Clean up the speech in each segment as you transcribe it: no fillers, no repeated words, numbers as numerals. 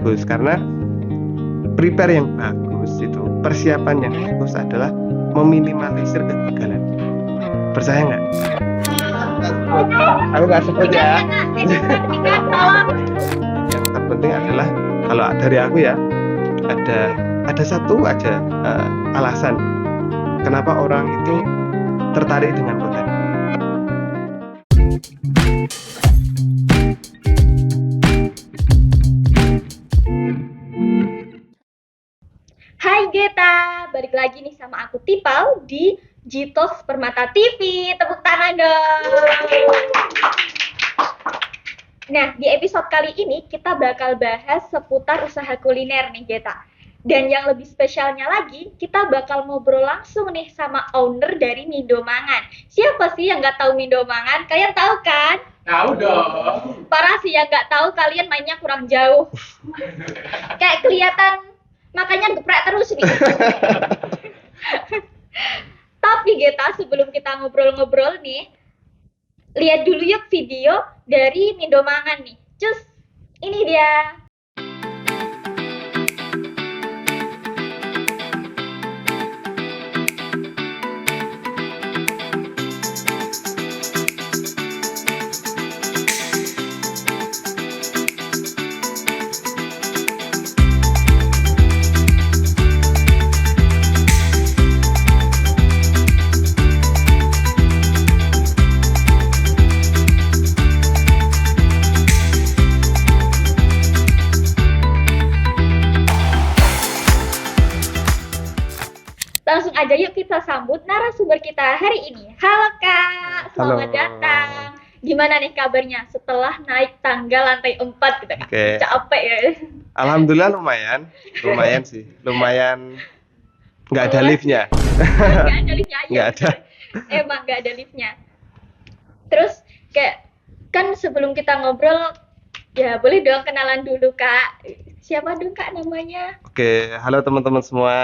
bagus, karena prepare yang bagus itu, persiapan yang bagus adalah meminimalisir kegagalan. Percaya nggak? Aku nggak sebut ya. Yang terpenting adalah kalau dari aku ya, ada satu aja alasan kenapa orang itu tertarik dengan konten. Hai Geta, balik lagi nih sama aku Tipal di Jitos Permata TV. Tepuk tangan dong. Nah, di episode kali ini kita bakal bahas seputar usaha kuliner nih Geta. Dan yang lebih spesialnya lagi, kita bakal ngobrol langsung nih sama owner dari Mindomangan. Siapa sih yang nggak tahu Mindomangan? Kalian tahu kan? Tahu dong. Parah sih yang nggak tahu, kalian mainnya kurang jauh. Kayak kelihatan makanya geprek terus nih. Tapi Geta, sebelum kita ngobrol-ngobrol nih, lihat dulu yuk video dari Mindomangan nih. Cus, ini dia. Langsung aja yuk kita sambut narasumber kita hari ini. Halo Kak, selamat Halo. datang. Gimana nih kabarnya setelah naik tangga lantai 4 gitu Kak? Oke. Capek ya? Alhamdulillah lumayan sih, lumayan. Nggak ada liftnya. Nggak ada liftnya aja. Nggak ada. Emang nggak ada liftnya. Terus kayak kan sebelum kita ngobrol, ya boleh dong kenalan dulu Kak. Siapa dong Kak namanya? Oke, halo teman-teman semua.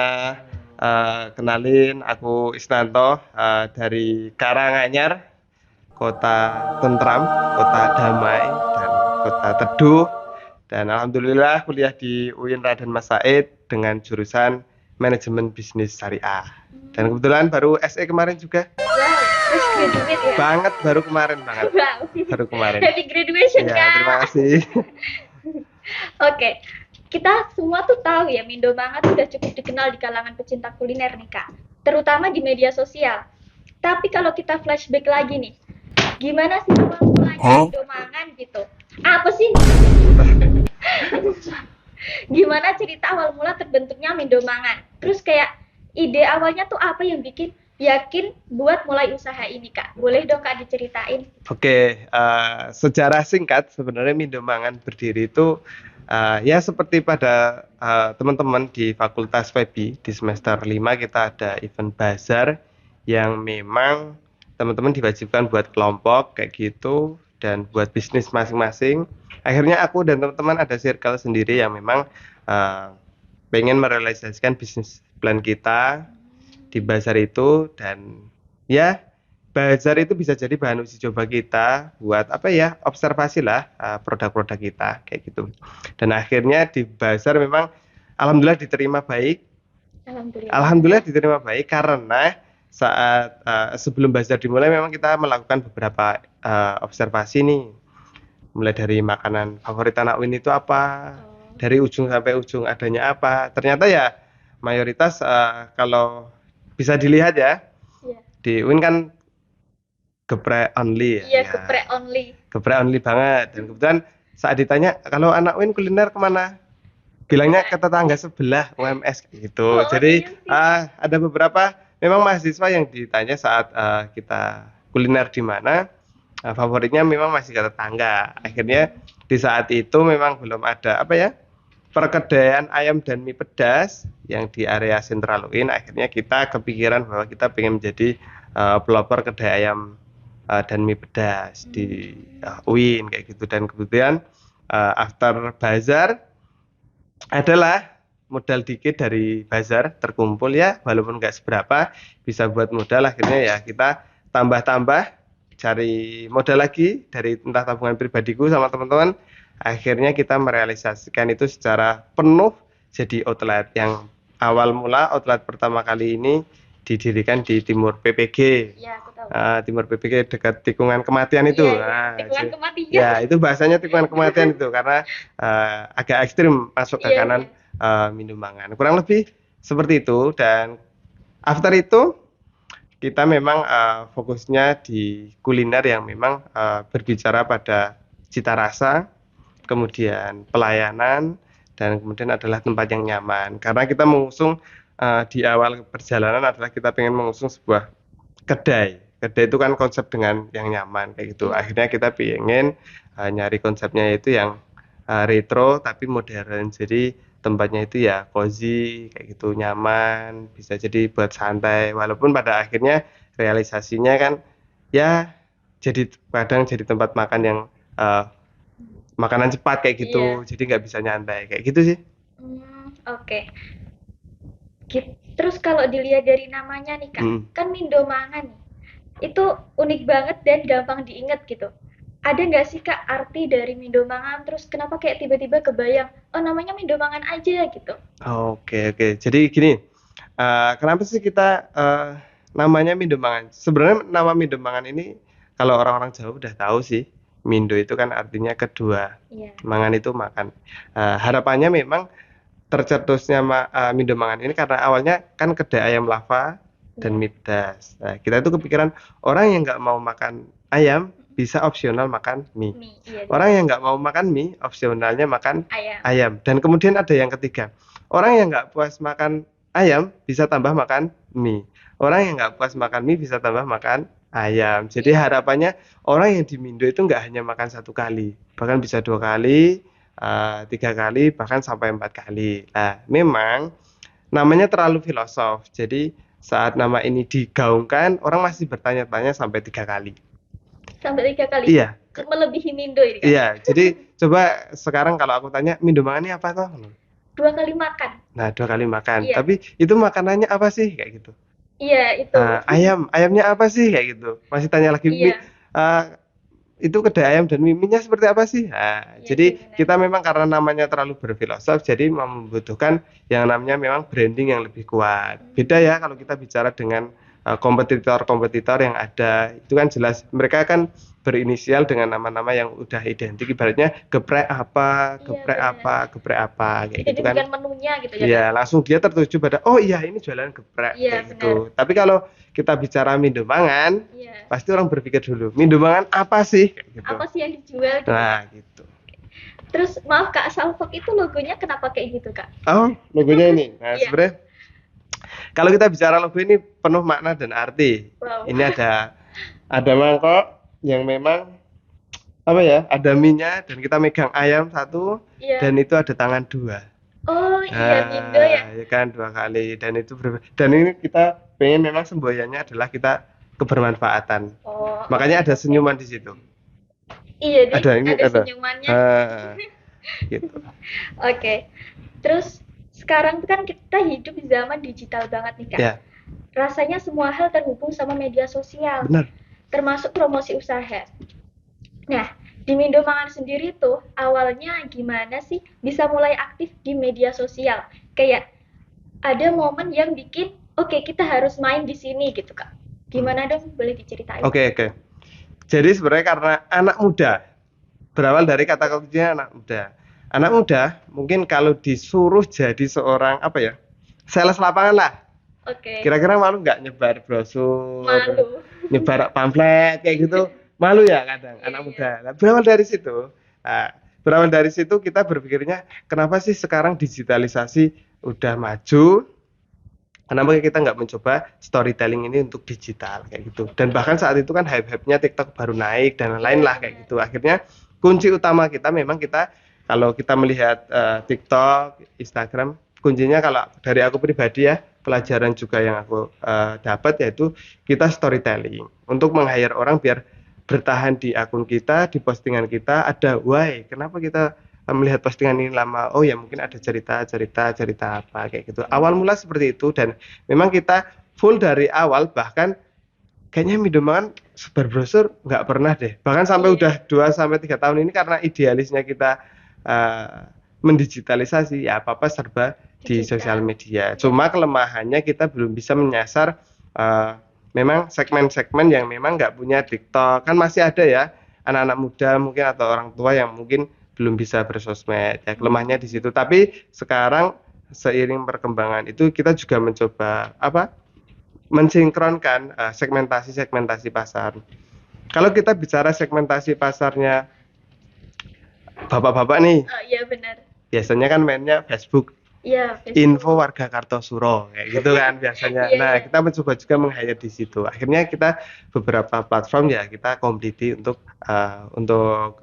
Kenalin, aku Isnanto dari Karanganyar, kota tentram, kota damai, dan kota teduh. Dan alhamdulillah kuliah di UIN Raden Mas Said dengan jurusan manajemen bisnis syariah. Dan kebetulan baru SE kemarin juga. Wow, fresh graduate ya? Banget, baru kemarin banget. Wow. Baru kemarin. Happy graduation Ya, Kak. terima kasih. Oke, kita semua tuh tahu ya Mindomangan tuh udah cukup dikenal di kalangan pecinta kuliner nih Kak, terutama di media sosial. Tapi kalau kita flashback lagi nih, gimana sih awal mulanya Mindomangan gitu? Apa sih? Gimana cerita awal mula terbentuknya Mindomangan? Terus kayak ide awalnya tuh apa yang bikin yakin buat mulai usaha ini Kak? Boleh dong Kak diceritain? Oke, sejarah singkat sebenarnya Mindomangan berdiri itu ya seperti pada teman-teman di Fakultas FEBI di semester 5 kita ada event bazar yang memang teman-teman diwajibkan buat kelompok kayak gitu dan buat bisnis masing-masing. Akhirnya aku dan teman-teman ada circle sendiri yang memang pengen merealisasikan bisnis plan kita di bazar itu, dan ya bazar itu bisa jadi bahan uji coba kita buat apa ya, observasi lah produk-produk kita kayak gitu. Dan akhirnya di bazar memang alhamdulillah diterima baik. Alhamdulillah diterima baik karena saat sebelum bazar dimulai memang kita melakukan beberapa observasi nih. Mulai dari makanan favorit anak UIN itu apa, dari ujung sampai ujung adanya apa. Ternyata ya mayoritas kalau bisa dilihat ya, Iya. di UIN kan geprek only ya. Iya, ya. geprek only. Geprek only banget. Dan kebetulan saat ditanya kalau anak UIN kuliner kemana, bilangnya ke tetangga sebelah UMS gitu. Oh, Jadi iya sih. ada beberapa memang mahasiswa yang ditanya saat kita kuliner di mana, favoritnya memang masih ke tetangga. Akhirnya di saat itu memang belum ada apa ya, perkedaian ayam dan mie pedas yang di area sentral UIN. Akhirnya kita kepikiran bahwa kita pengen menjadi pelopor kedai ayam dan mie pedas di UIN kayak gitu. Dan kemudian after bazar adalah modal dikit dari bazar terkumpul ya, walaupun nggak seberapa bisa buat modal. Akhirnya ya kita tambah-tambah cari modal lagi dari entah tabungan pribadiku sama teman-teman. akhirnya kita merealisasikan itu secara penuh jadi outlet. Yang awal mula outlet pertama kali ini didirikan di Timur PPG. Ya, aku tahu. Timur PPG dekat tikungan kematian itu. Iya, tikungan kematian. Ya, itu bahasanya tikungan kematian itu karena agak ekstrim masuk ke Iya, kanan Mindomangan. Kurang lebih seperti itu. Dan after itu kita memang fokusnya di kuliner yang memang berbicara pada cita rasa, kemudian pelayanan, dan kemudian adalah tempat yang nyaman. Karena kita mengusung di awal perjalanan adalah kita pengen mengusung sebuah kedai. Kedai itu kan konsep dengan yang nyaman kayak gitu. Iya. Akhirnya kita pengen nyari konsepnya itu yang retro tapi modern. Jadi tempatnya itu ya cozy kayak gitu, nyaman, bisa jadi buat santai. Walaupun pada akhirnya realisasinya kan ya jadi kadang jadi tempat makan yang makanan cepat kayak gitu. Iya. Jadi nggak bisa nyantai kayak gitu sih. Oke. Terus kalau dilihat dari namanya nih Kak, kan Mindomangan nih. Itu unik banget dan gampang diingat gitu. Ada nggak sih Kak arti dari Mindomangan? Terus kenapa kayak tiba-tiba kebayang, oh namanya Mindomangan aja gitu? Oke. Jadi gini, kenapa sih kita namanya Mindomangan? Sebenarnya nama Mindomangan ini kalau orang-orang Jawa udah tahu sih. Mindo itu kan artinya kedua, Iya. mangan itu makan. Harapannya memang tercetusnya Mindomangan ini karena awalnya kan kedai ayam lava dan Iya. midas. Nah, kita itu kepikiran orang yang nggak mau makan ayam bisa opsional makan mie. Iya, Orang yang nggak mau makan mie opsionalnya makan ayam. ayam. Dan kemudian ada yang ketiga, orang yang nggak puas makan ayam bisa tambah makan mie. Orang yang nggak puas makan mie bisa tambah makan ayam. Jadi harapannya orang yang di Mindo itu nggak hanya makan satu kali, bahkan bisa 2 kali, 3 kali, bahkan sampai 4 kali. Nah, memang namanya terlalu filosof. Jadi saat nama ini digaungkan, orang masih bertanya-tanya sampai 3 kali. Sampai 3 kali? Iya. Melebihi Mindo ini kan? Iya. Jadi coba sekarang kalau aku tanya Mindomangan ini apa toh? 2 kali makan. Nah, 2 kali makan. Iya. Tapi itu makanannya apa sih kayak gitu? Iya, itu. Ayamnya apa sih kayak gitu? Masih tanya lagi Iya. itu kedai ayam dan miminya seperti apa sih? Iya, Jadi benar. kita memang karena namanya terlalu berfilosof, jadi membutuhkan yang namanya memang branding yang lebih kuat. Beda ya kalau kita bicara dengan kompetitor-kompetitor yang ada, itu kan jelas mereka kan berinisial dengan nama-nama yang udah identik, ibaratnya geprek apa, geprek apa, kayak Jadi gitu kan. bukan menunya gitu ya? Iya, langsung dia tertuju pada, oh iya ini jualan geprek, Iya, kayak gitu. Tapi kalau kita bicara Mindomangan, Iya. pasti orang berpikir dulu, Mindomangan apa sih? Kayak gitu. Apa sih yang dijual gitu? Nah, gitu. Terus maaf Kak, Salfok itu logonya kenapa kayak gitu Kak? Oh, logonya ini. Nah, Iya. sebenarnya kalau kita bicara logo ini penuh makna dan arti. Wow. Ini ada mangkok yang memang apa ya? Ada mie-nya dan kita megang ayam satu Iya. dan itu ada tangan dua. Oh iya, Mindo ya. Ya kan 2 kali dan itu dan ini kita pengen memang semboyannya adalah kita kebermanfaatan. Oh. Makanya ada senyuman di situ. Iya, Ada ada. senyumannya. Gitu. Oke. Terus sekarang kan kita hidup di zaman digital banget nih Kak. Ya. Rasanya semua hal terhubung sama media sosial. Benar. Termasuk promosi usaha. Nah, di Mindomangan sendiri tuh awalnya gimana sih bisa mulai aktif di media sosial? Kayak ada momen yang bikin, oke, kita harus main di sini gitu Kak. Gimana dong? Boleh diceritain? Oke. Jadi sebenarnya karena anak muda, berawal dari kata kuncinya anak muda. Anak muda mungkin kalau disuruh jadi seorang apa ya, sales lapangan lah. Oke. Kira-kira malu nggak nyebar brosur, Malu. nyebar pamflet kayak gitu? Malu ya kadang anak muda. Nah, berawal dari situ kita berpikirnya kenapa sih sekarang digitalisasi udah maju, kenapa kita nggak mencoba storytelling ini untuk digital kayak gitu. Dan bahkan saat itu kan hype-hypenya TikTok baru naik dan lain-lain lah kayak gitu. Akhirnya kunci utama kita memang kita kalau kita melihat TikTok, Instagram, kuncinya kalau dari aku pribadi ya, pelajaran juga yang aku dapat yaitu kita storytelling untuk meng-hire orang biar bertahan di akun kita, di postingan kita ada why, kenapa kita melihat postingan ini lama, oh ya mungkin ada cerita apa kayak gitu. Awal mula seperti itu dan memang kita full dari awal, bahkan kayaknya Mindomangan sebar brosur nggak pernah deh. Bahkan sampai Iya. udah 2 sampai 3 tahun ini karena idealisnya kita mendigitalisasi ya apa-apa serba di Digital. sosial media. Iya. Cuma kelemahannya kita belum bisa menyasar memang segmen-segmen yang memang nggak punya TikTok. Kan masih ada ya anak-anak muda mungkin atau orang tua yang mungkin belum bisa bersosmed. Ya kelemahannya di situ. Tapi sekarang seiring perkembangan itu kita juga mencoba mensinkronkan segmentasi pasar. Kalau kita bicara segmentasi pasarnya bapak-bapak nih, Iya benar. biasanya kan mainnya Facebook, Iya, info warga Kartosuro kayak gitu kan biasanya. Iya, Nah, iya. kita mencoba juga meng-hire di situ. Akhirnya kita beberapa platform ya kita kompliti untuk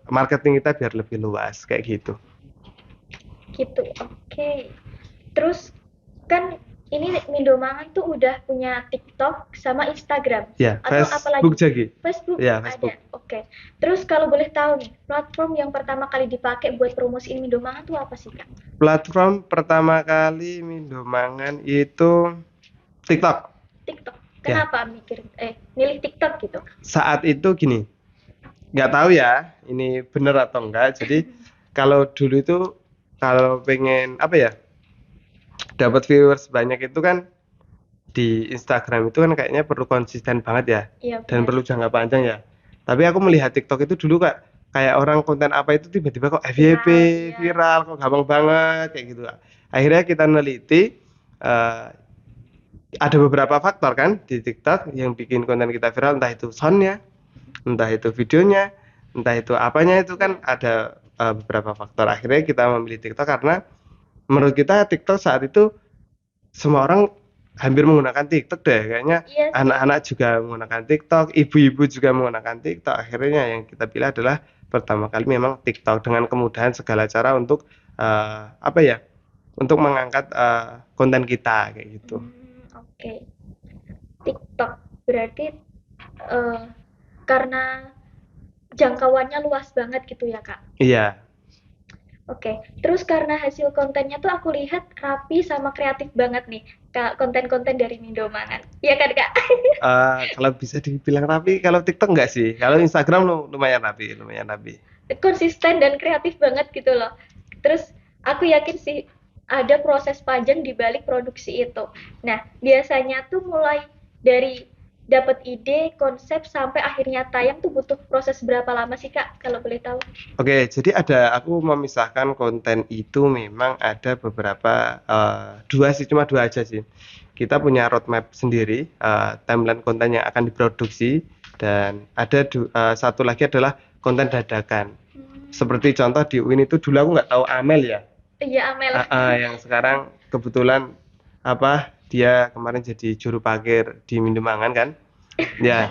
marketing kita biar lebih luas kayak gitu. Gitu. Oke. Terus kan ini Mindomangan tuh udah punya TikTok sama Instagram. Ya, Atau apa Facebook lagi? Jagi. Facebook Ya, ada. Facebook. Oke. Terus kalau boleh tahu nih, platform yang pertama kali dipakai buat promosiin Mindomangan tuh apa sih, Kak? Platform pertama kali Mindomangan itu TikTok. TikTok. Ya. Kenapa milih TikTok gitu? Saat itu gini, nggak tahu ya ini bener atau enggak. Jadi kalau dulu itu kalau pengen dapat viewers banyak itu kan di Instagram itu kan kayaknya perlu konsisten banget ya Iya. dan benar. perlu jangka panjang ya. Tapi aku melihat TikTok itu dulu kayak orang konten apa itu tiba-tiba kok FYP Viral, ya. viral kok gampang banget kayak gitu. Akhirnya kita neliti ada beberapa faktor kan di TikTok yang bikin konten kita viral, entah itu soundnya, entah itu videonya, entah itu apanya, itu kan ada beberapa faktor. Akhirnya kita memilih TikTok karena menurut kita TikTok saat itu semua orang hampir menggunakan TikTok deh kayaknya. Iya sih. Anak-anak juga menggunakan TikTok, ibu-ibu juga menggunakan TikTok. Akhirnya yang kita pilih adalah pertama kali memang TikTok dengan kemudahan segala cara untuk untuk mengangkat konten kita kayak gitu. Oke. TikTok berarti karena jangkauannya luas banget gitu ya, Kak? Iya. Oke, terus karena hasil kontennya tuh aku lihat rapi sama kreatif banget nih, Kak, konten-konten dari Mindomangan. Iya kan, Kak? Kalau bisa dibilang rapi, kalau TikTok enggak sih. Kalau Instagram lumayan rapi. Konsisten dan kreatif banget gitu loh. Terus aku yakin sih ada proses panjang di balik produksi itu. Nah, biasanya tuh mulai dari dapat ide, konsep sampai akhirnya tayang tuh butuh proses berapa lama sih, Kak? Kalau boleh tahu. Oke, jadi aku memisahkan konten itu memang ada beberapa cuma dua aja sih. Kita punya roadmap sendiri, timeline konten yang akan diproduksi, dan ada satu lagi adalah konten dadakan. Seperti contoh di UIN itu dulu aku nggak tahu Amel ya. Iya, Amel. Yang sekarang kebetulan dia kemarin jadi juru parkir di Mindomangan kan. Ya.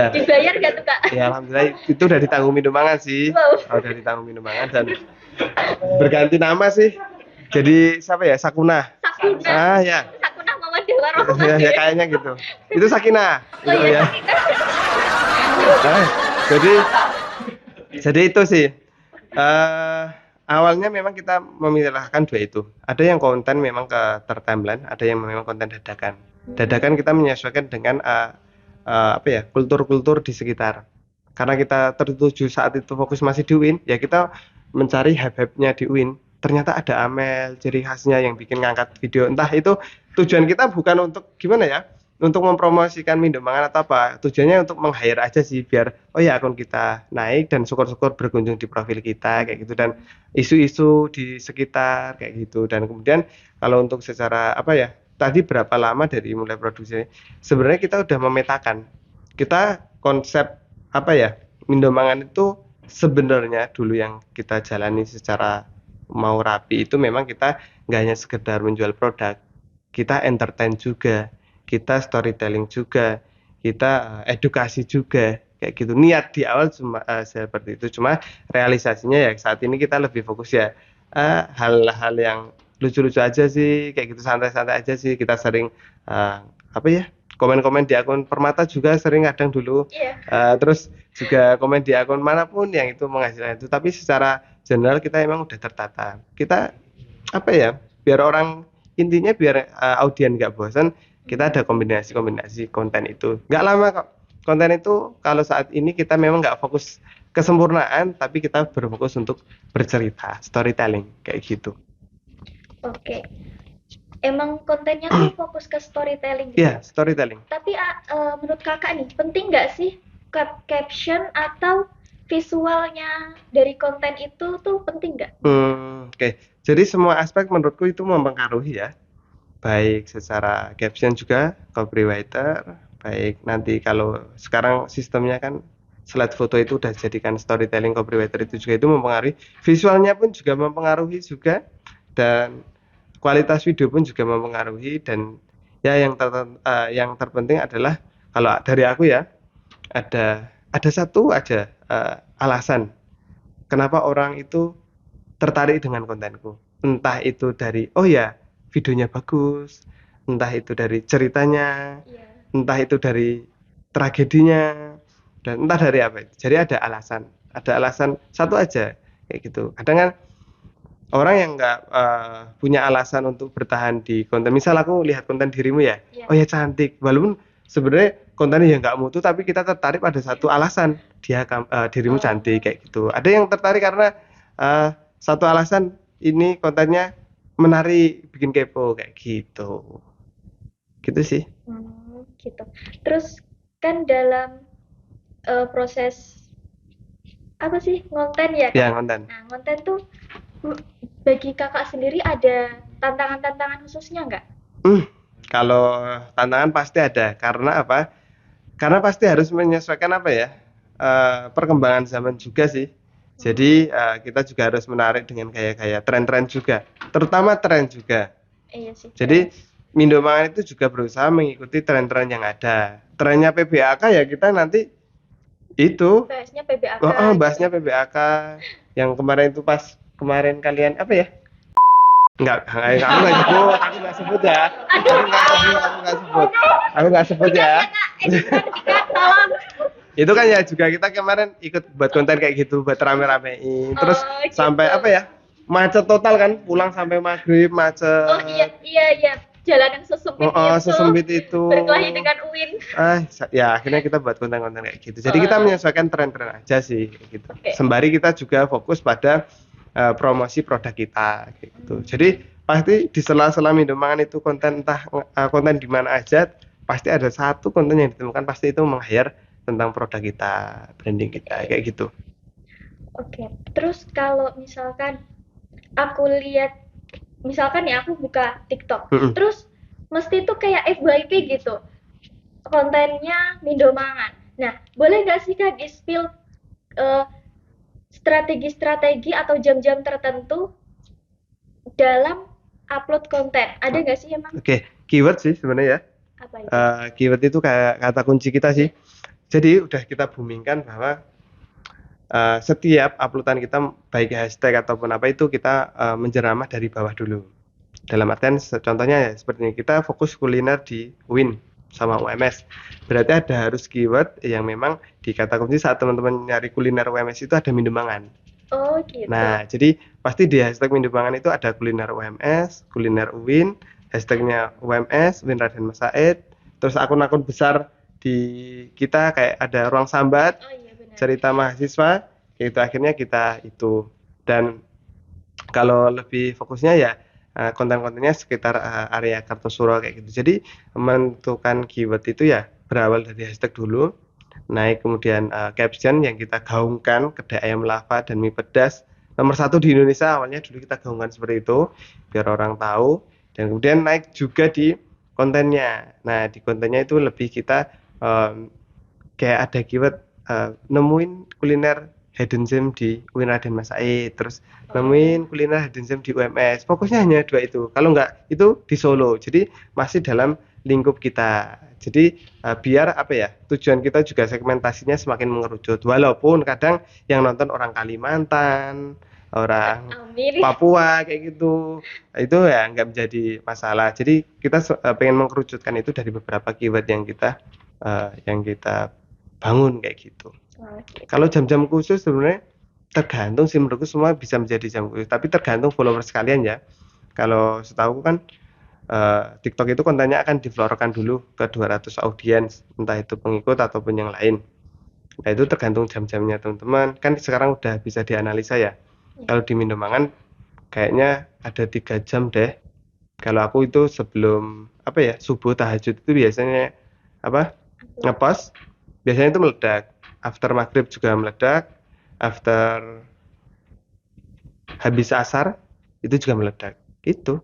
Dibayar nggak tuh, Kak? Ya alhamdulillah itu udah ditanggung Mindomangan sih. Wow. Udah ditanggung Mindomangan dan berganti nama sih. Jadi siapa ya? Sakuna. Ya. Sakuna Mama Dewa Rohman. Ya kayaknya gitu. Itu Sakina. Oh Gitu iya, ya. Jadi itu sih. Awalnya memang kita memilahkan dua itu. Ada yang konten memang ke tertimeline, ada yang memang konten dadakan. Dadakan kita menyesuaikan dengan kultur-kultur di sekitar. Karena kita tertuju saat itu fokus masih di UIN, ya kita mencari hype-hype-nya di UIN. Ternyata ada Amel, ciri khasnya yang bikin ngangkat video. Entah itu tujuan kita bukan untuk gimana ya, untuk mempromosikan Mindomangan atau apa. Tujuannya untuk meng-hire aja sih, biar akun kita naik dan syukur-syukur berkunjung di profil kita kayak gitu, dan isu-isu di sekitar kayak gitu. Dan kemudian kalau untuk secara tadi berapa lama dari mulai produksi, sebenarnya kita udah memetakan. Kita konsep Mindomangan itu sebenarnya dulu yang kita jalani secara mau rapi itu memang kita nggak hanya sekedar menjual produk, kita entertain juga, kita storytelling juga, kita edukasi juga kayak gitu. Niat di awal cuma seperti itu, cuma realisasinya ya saat ini kita lebih fokus ya hal-hal yang lucu-lucu aja sih, kayak gitu, santai-santai aja sih. Kita sering komen-komen di akun Permata juga sering kadang dulu. Terus juga komen di akun manapun yang itu menghasilkan itu. Tapi secara general kita emang udah tertata. Kita biar orang, intinya biar audien nggak bosan, kita ada kombinasi konten itu. Nggak lama kok. konten itu kalau saat ini kita memang nggak fokus kesempurnaan, tapi kita berfokus untuk bercerita, storytelling kayak gitu. Oke. Emang kontennya tuh fokus ke storytelling gitu. Iya, storytelling. Tapi menurut kakak nih, penting nggak sih caption atau visualnya dari konten itu tuh penting nggak? Oke. Jadi semua aspek menurutku itu mempengaruhi ya. Baik secara caption juga, copywriter, baik nanti kalau sekarang sistemnya kan slide foto itu udah jadikan storytelling, copywriter itu juga itu mempengaruhi. Visualnya pun juga mempengaruhi juga, dan kualitas video pun juga mempengaruhi. Dan ya yang terpenting adalah kalau dari aku ya, ada satu aja alasan kenapa orang itu tertarik dengan kontenku. Entah itu dari oh ya videonya bagus, entah itu dari ceritanya, Iya. entah itu dari tragedinya, dan entah dari apa itu. Jadi ada alasan satu aja kayak gitu. Kadang kan orang yang nggak punya alasan untuk bertahan di konten. Misal aku lihat konten dirimu ya, Iya. oh ya cantik, walaupun sebenarnya kontennya ya nggak mutu, tapi kita tertarik pada satu alasan, dirimu cantik kayak gitu. Ada yang tertarik karena satu alasan, ini kontennya menarik, bikin kepo kayak gitu. Gitu sih. Gitu. Terus kan dalam proses apa sih konten ya? Ya, konten. Nah, konten tuh bagi kakak sendiri ada tantangan-tantangan khususnya nggak? Kalau tantangan pasti ada, karena apa? Karena pasti harus menyesuaikan apa ya? Perkembangan zaman juga sih. Jadi kita juga harus menarik dengan gaya-gaya tren-tren juga, terutama tren juga. Iya sih. Jadi Mindomangan itu juga berusaha mengikuti tren-tren yang ada. Trennya PBAK ya kita nanti itu bahasnya PBAK. bahasnya PBAK yang kemarin itu pas kemarin kalian apa ya? Enggak, aku nggak sebut ya. Aku nggak sebut ya. Tolong. Itu kan ya juga kita kemarin ikut buat konten kayak gitu, buat rame-ramein. Terus gitu. sampai apa ya? Macet total kan, pulang sampai maghrib macet. Oh iya. Jalan yang sesempit itu. Sesempit itu. Berkelahi dengan UIN. Ya akhirnya kita buat konten-konten kayak gitu. Jadi kita menyesuaikan tren-tren aja sih kayak gitu. Sembari kita juga fokus pada promosi produk kita kayak gitu. Jadi pasti di sela-sela Mindomangan itu konten, entah konten di mana aja, pasti ada satu konten yang ditemukan, pasti itu meng-hire tentang produk kita, branding kita kayak gitu. Oke. Terus kalau misalkan aku lihat, misalkan ya aku buka TikTok, terus mesti tuh kayak FYP gitu, kontennya Mindomangan. Nah, boleh nggak sih Kak di-spill strategi-strategi atau jam-jam tertentu dalam upload konten? Ada nggak sih emang? Oke, keyword sih sebenarnya ya. Apa itu? Keyword itu kayak kata kunci kita sih. Jadi udah kita boomingkan bahwa setiap uploadan kita, baik hashtag ataupun apa itu, kita menjeramah dari bawah dulu. Dalam artian contohnya ya seperti ini, kita fokus kuliner di UIN sama UMS. Berarti ada harus keyword yang memang di kata kunci saat teman-teman nyari kuliner UMS itu ada Mindomangan. Oh gitu. Nah, jadi pasti di hashtag Mindomangan itu ada kuliner UMS, kuliner UIN, hashtagnya UMS, UIN Raden Mas Said, terus akun-akun besar di kita kayak ada Ruang Sambat, Cerita Mahasiswa, itu akhirnya kita itu. Dan kalau lebih fokusnya ya konten-kontennya sekitar area Kartosuro kayak gitu. Jadi menentukan keyword itu ya berawal dari hashtag dulu, naik kemudian caption yang kita gaungkan, kedai ayam lava dan mie pedas nomor 1 di Indonesia. Awalnya dulu kita gaungkan seperti itu biar orang tahu, dan kemudian naik juga di kontennya. Nah, di kontennya itu lebih kita kayak ada keyword nemuin kuliner hidden gem di UIN Raden Mas Said, terus nemuin kuliner hidden gem di UMS. Fokusnya hanya 2 itu. Kalau enggak itu di Solo. Jadi masih dalam lingkup kita. Jadi biar apa ya, tujuan kita juga segmentasinya semakin mengerucut. Walaupun kadang yang nonton orang Kalimantan, orang Papua kayak gitu, itu ya nggak menjadi masalah. Jadi kita pengen mengerucutkan itu dari beberapa keyword yang kita bangun kayak gitu. Kalau jam-jam khusus sebenarnya tergantung sih, menurutku semua bisa menjadi jam khusus, tapi tergantung followers kalian ya. Kalau setahu kan TikTok itu kontennya akan diflorkan dulu ke 200 audiens, entah itu pengikut ataupun yang lain. Nah itu tergantung jam-jamnya teman-teman. Kan sekarang udah bisa dianalisa ya. Kalau di Mindomangan kayaknya ada 3 jam deh. Kalau aku itu sebelum apa ya subuh tahajud itu biasanya apa ngepost, biasanya itu meledak. After maghrib juga meledak. After habis asar itu juga meledak. Itu.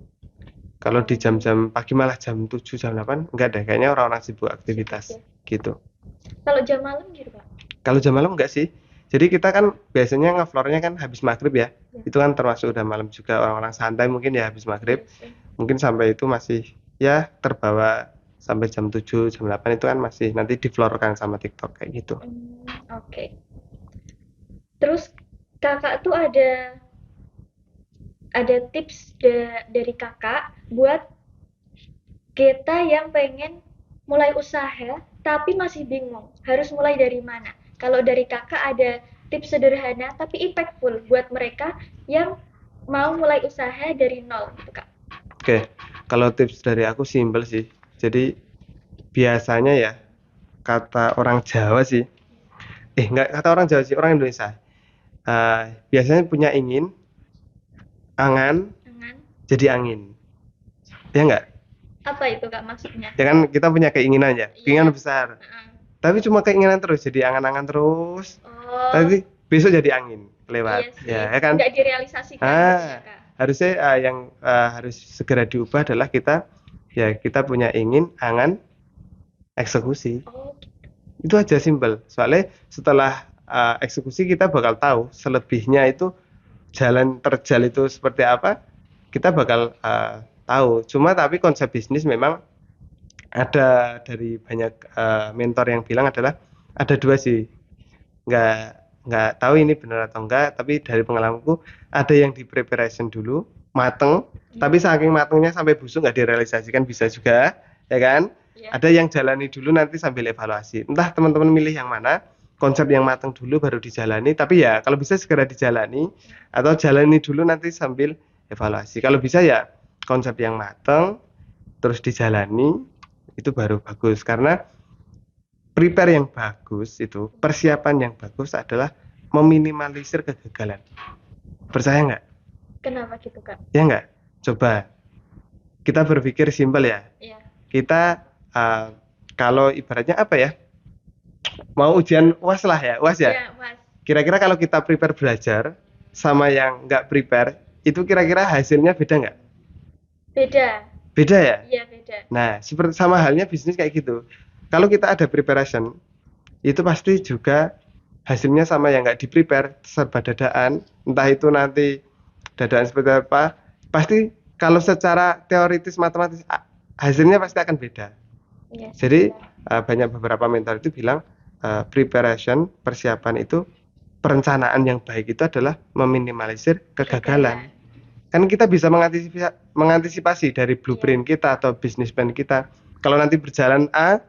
Kalau di jam-jam pagi malah jam 7 jam 8 enggak deh. Kayaknya orang-orang sibuk aktivitas gitu. Kalau jam malam gitu Kak? Kalau jam malam enggak sih. Jadi kita kan biasanya ngeflornya kan habis maghrib ya. Itu kan termasuk udah malam juga, orang-orang santai mungkin ya habis maghrib. Mungkin sampai itu masih ya terbawa sampai jam 7 jam 8 itu kan masih nanti diflorkan sama TikTok kayak gitu. Oke. Terus kakak tuh ada tips dari kakak buat kita yang pengen mulai usaha tapi masih bingung harus mulai dari mana. Kalau dari kakak ada tips sederhana tapi impactful buat mereka yang mau mulai usaha dari nol gitu kak. Oke, kalau tips dari aku simpel sih. Jadi biasanya ya kata orang Jawa sih, enggak kata orang Jawa sih, orang Indonesia. Biasanya punya ingin, angan, jadi angin. Ya enggak? Apa itu kak maksudnya? Ya kan kita punya keinginan ya, keinginan besar. Tapi cuma keinginan terus, jadi angan-angan terus. Tapi besok jadi angin lewat. Iya ya kan? Nggak direalisasikan. Kak. Harusnya yang harus segera diubah adalah kita punya ingin, angan, eksekusi. Itu aja simpel. Soalnya setelah eksekusi kita bakal tahu selebihnya itu jalan terjal itu seperti apa. Kita bakal tahu. Cuma tapi konsep bisnis memang ada dari banyak mentor yang bilang adalah ada 2 sih. Nggak tahu ini benar atau enggak, tapi dari pengalamanku ada yang di preparation dulu mateng, tapi saking matengnya sampai busuk nggak direalisasikan bisa juga, ya kan? Ada yang jalani dulu nanti sambil evaluasi. Entah teman-teman milih yang mana, konsep yang mateng dulu baru dijalani, tapi ya kalau bisa segera dijalani atau jalani dulu nanti sambil evaluasi. Kalau bisa ya konsep yang mateng terus dijalani itu baru bagus, karena prepare yang bagus itu, persiapan yang bagus adalah meminimalisir kegagalan. Percaya nggak? Kenapa gitu kak? Ya nggak? Coba kita berpikir simpel ya. Kita kalau ibaratnya apa ya, mau ujian UAS lah ya, UAS ya. Kira-kira kalau kita prepare belajar sama yang nggak prepare, itu kira-kira hasilnya beda nggak? Beda ya? Iya beda. Nah, seperti sama halnya bisnis kayak gitu. Kalau kita ada preparation, itu pasti juga hasilnya sama yang nggak di-prepare, serba dadaan. Entah itu nanti dadaan seperti apa, pasti kalau secara teoritis matematis hasilnya pasti akan beda. Jadi banyak beberapa mentor itu bilang preparation, persiapan itu, perencanaan yang baik itu adalah meminimalisir kegagalan. Kan kita bisa mengantisipasi dari blueprint kita atau business plan kita. Kalau nanti berjalan A,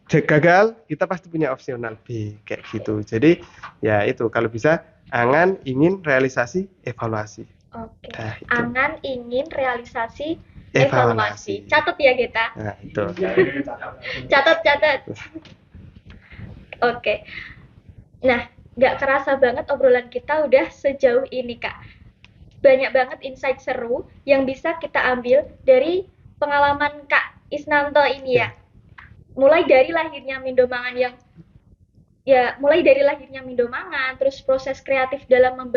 gagal, kita pasti punya opsional B kayak gitu. Jadi ya itu, kalau bisa angan, ingin, realisasi, evaluasi. Oke. Angan, ingin, realisasi, evaluasi. Catat ya kita. Nah, itu. Catat. Oke. Nah, nggak kerasa banget obrolan kita udah sejauh ini kak. Banyak banget insight seru yang bisa kita ambil dari pengalaman Kak Isnanto ini ya. Mulai dari lahirnya Mindomangan terus proses kreatif dalam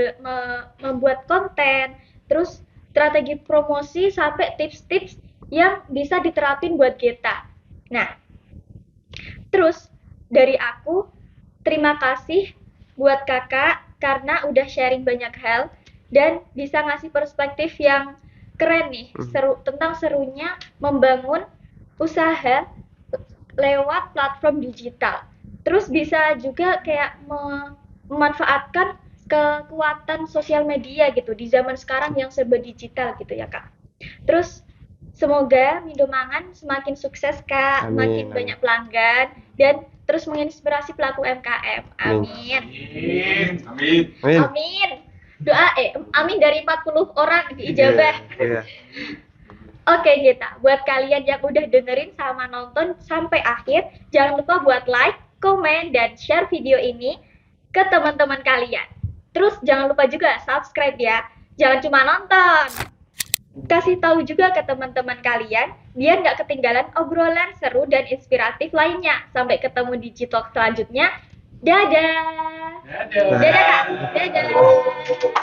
membuat konten, terus strategi promosi sampai tips-tips yang bisa diterapin buat kita. Nah, terus dari aku terima kasih buat kakak karena udah sharing banyak hal dan bisa ngasih perspektif yang keren nih, tentang serunya membangun usaha lewat platform digital. Terus bisa juga kayak memanfaatkan kekuatan sosial media gitu di zaman sekarang yang serba digital gitu ya kak. Terus semoga Mindomangan semakin sukses kak, makin banyak pelanggan dan terus menginspirasi pelaku UMKM. Amin. Doa amin dari 40 orang diijabah. Oke Gita, buat kalian yang udah dengerin sama nonton sampai akhir, jangan lupa buat like, komen, dan share video ini ke teman-teman kalian. Terus jangan lupa juga subscribe ya, jangan cuma nonton. Kasih tahu juga ke teman-teman kalian, biar nggak ketinggalan obrolan seru dan inspiratif lainnya. Sampai ketemu di G-Talk selanjutnya. Dadah! Dadah. Dadah Kak! Dadah!